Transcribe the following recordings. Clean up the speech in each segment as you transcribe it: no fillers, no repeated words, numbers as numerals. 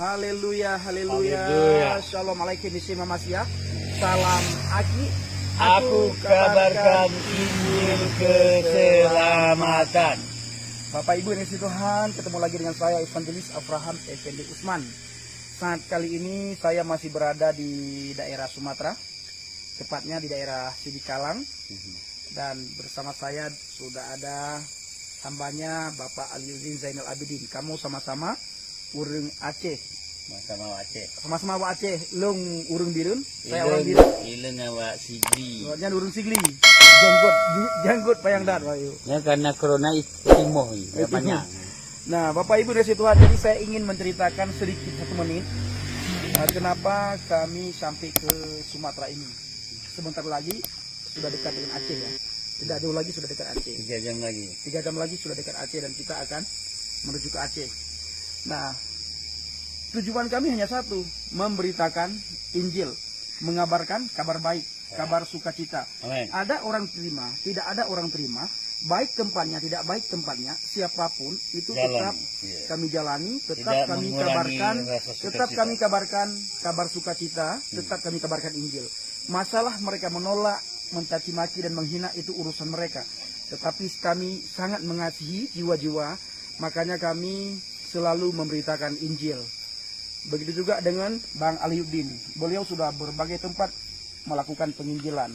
Haleluya, haleluya. Haleluya. Shalom alaikum Mamasya. Salam Aki. Aku kabarkan Injil keselamatan. Bapak Ibu yang kasih Tuhan, ketemu lagi dengan saya Evangelis Abraham Effendi Usman. Saat kali ini saya masih berada di daerah Sumatera, tepatnya di daerah Sidikalang, dan bersama saya sudah ada hambanya Bapak Aliuddin Zainal Abidin. Kamu sama-sama urang Aceh. Sama-sama Aceh. Sama-sama Wak Aceh. Lung urang Birun, saya orang Birun. Ileng awak Sigli. Nya urang Sigli. Janggut payang dat Bayu. Ya karena corona timoh ya banyak. Nah, Bapak Ibu dari Tuhan, jadi saya ingin menceritakan sedikit 1 menit kenapa kami sampai ke Sumatera ini. Sebentar lagi sudah dekat dengan Aceh ya. Tidak jauh lagi sudah dekat Aceh. 3 jam lagi. 3 jam lagi sudah dekat Aceh dan kita akan menuju ke Aceh. Nah, tujuan kami hanya satu, memberitakan Injil, mengabarkan kabar baik, kabar sukacita. Amin. Ada orang terima, tidak ada orang terima, baik tempatnya, tidak baik tempatnya, siapapun itu tetap kami jalani, tetap Tidak kami mengurangi kabarkan, rasa sukacita. tetap kami kabarkan kabar sukacita, tetap kami kabarkan Injil. Masalah mereka menolak, mencaci maki dan menghina itu urusan mereka. Tetapi kami sangat mengasihi jiwa-jiwa, makanya kami selalu memberitakan Injil. Begitu juga dengan Bang Aliuddin. Beliau sudah berbagai tempat melakukan penginjilan.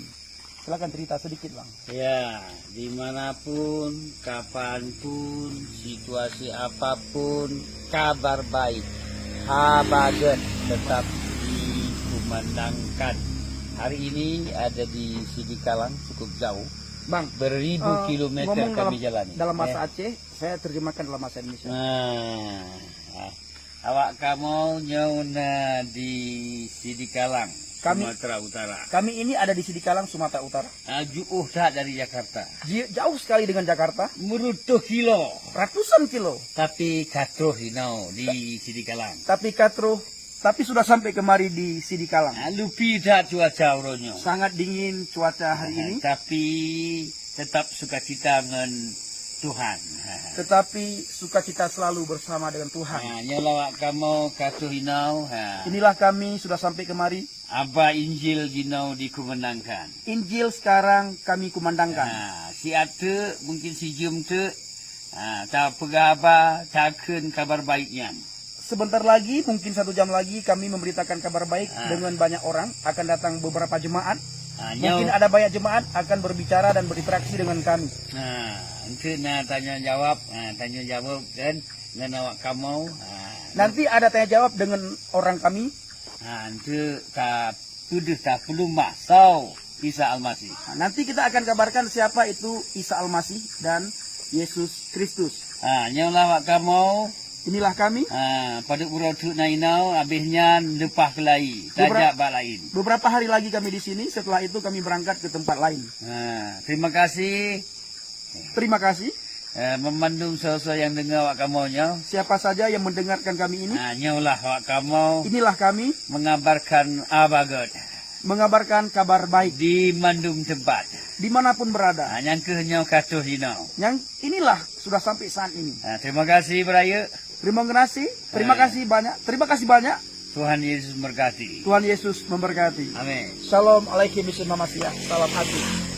Silakan cerita sedikit, Bang. Ya, dimanapun, kapanpun, situasi apapun, kabar baik, habaget tetap dikumandangkan. Hari ini ada di Sidikalang, cukup jauh. Bang, Beribu kilometer ngomong kami jalani. dalam bahasa Aceh, saya terjemahkan dalam bahasa Indonesia. Awak kamu nyona di Sidikalang, Sumatera Utara. Kami ini ada di Sidikalang, Sumatera Utara. Jauh tak dari Jakarta. Jauh sekali dengan Jakarta, Merutuh kilo. ratusan kilo. Tapi katruh hinau di Sidikalang. Tapi sudah sampai kemari di Sidikalang. Lupi tak cuaca uronyo. Sangat dingin cuaca hari ini, Tapi tetap sukacita dengan Tuhan. tetapi sukacita selalu bersama dengan Tuhan. Nyolawak kamu katruh hinau. Inilah kami sudah sampai kemari. Apa Injil hinau dikumandangkan. Injil sekarang kami kumandangkan. Si ate mungkin si jum te tak pegaba takkan kabar baiknya. Sebentar lagi, mungkin 1 jam lagi kami memberitakan kabar baik dengan banyak orang. Akan datang beberapa jemaat. Mungkin ada banyak jemaat akan berbicara dan berinteraksi dengan kami. Nanti tanya jawab dan dengan awak kamu. Nanti ada tanya jawab dengan orang kami. Nanti tak tuduh tak perlu masau Isa Almasih. Nanti kita akan kabarkan siapa itu Isa Almasih dan Yesus Kristus. Nyolah awak kamu. Inilah kami. Pada urotu nainau habisnya lepah kelai, tajak bak lain. Beberapa hari lagi kami di sini, setelah itu kami berangkat ke tempat lain. Terima kasih. Terima kasih. Memandung sesuatu yang dengar awak kamunya. Siapa saja yang mendengarkan kami ini. Nyolah awak kamu. Inilah kami Mengabarkan abagot. Mengabarkan kabar baik Di mandum tempat. dimanapun berada. Yang kenyau katuh hinau. Yang inilah sudah sampai saat ini. Terima kasih beraya. Terima kasih banyak. Terima kasih banyak. Tuhan Yesus memberkati. Tuhan Yesus memberkati. Amin. Shalom alaikum Mamasya. Salam hati.